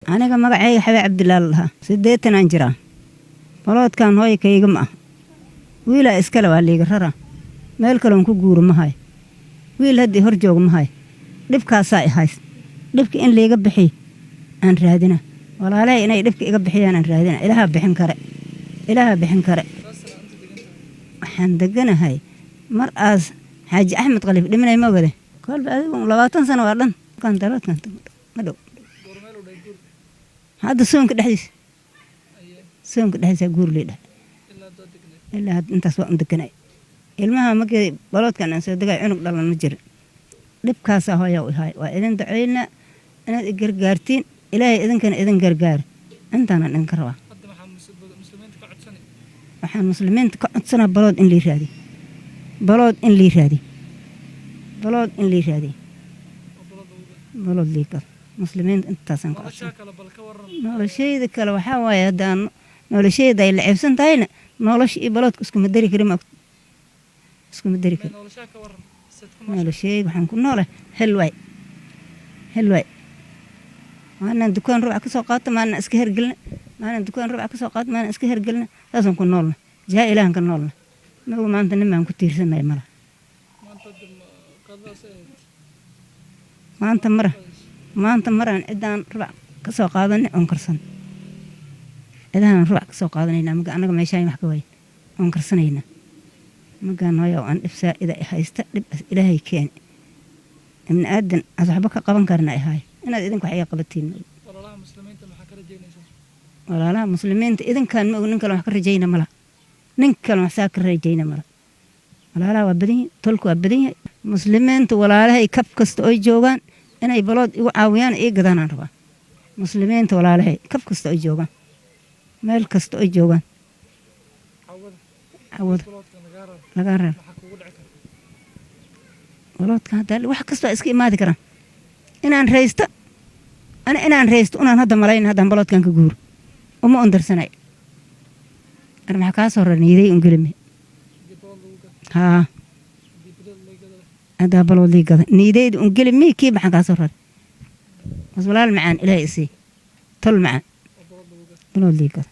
aniga magacayga xabe cabdilaal lahaa 80 jira baloodkan hooyakayga ma ah wiila iskale waa liiga rara meel kale ku guuro ma hay wiil hadii hor jooga ma hay dhibkaas ay hays dhibka in liiga bixi aan raadina walaalay inay dhibka iga bixiyaan aan raadina ilaaha bixin kare waxaan deganahay mar aas xaaji axmed qalif dhimanay ma wada kolba adigu 20 sano waa dhan kan daladkan ma dhow hadda soonka dhexdiisa guur leedahay ilaa intaas waa deganay ilmaha markii baloodkan aan soo degay cunug dhalan ma jiro dhibkaas hooyo u hay waa idin duceyna inaad gargaartiin ilaahay idinkana idin gargaar intaana dhan ka rabaa waxaan muslimiinta ka codsanaa balood in lii raadi balood lii kale muslimiinta intaasan ka codsan noloshayda kale waxaa waaye haddaan noloshayda ay la ceebsan tahayna nolosha iyo baloodka iskuma dari kari noloshayda waxaan ku noolahay helwaay maanan dukaan ruuxa ka soo qaato maanan iska hergelna saasaan ku noolna jaa ilaahan ka noolna magu maanta nimaan ku tiirsanay mala maanta maraan cidaan ruuxa ka soo qaadanay oon karsan cidahan ruuxa ka soo qaadanayna maga anaga meeshaan wax ka way oon karsanayna magaan hooyo aan dhib saa'ida haysta dhib ilaahay keen ibn aadan asxaabka ka qaban karna ahay inaad idinku wax qabatiin walaalaha muslimiinta idinkaan ma ognin kale wax ka rajayna mala nin kale wax ka rajayna mala walaalaha waa badan tolku waa badan muslimiinta walaalahay kaf kasta oo joogan inay balood igu caawiyaan ee gadanaan rabaa muslimiinta walaalahay kaf kasta oo joogan meel kasta oo joogan awad laga reeb baloodka hadda wax kasta iska imaadi karaan inaan reysto unaan hadda malayn haddaan baloodkan ka guuro uma ondersanay maxaa kaa soo raniiday ungelime haa haddaa balood lii gada niidayda ungelime kii maxaa kaa soo rar mas walaal macaan ilaahay isii tol macaan balood lii gada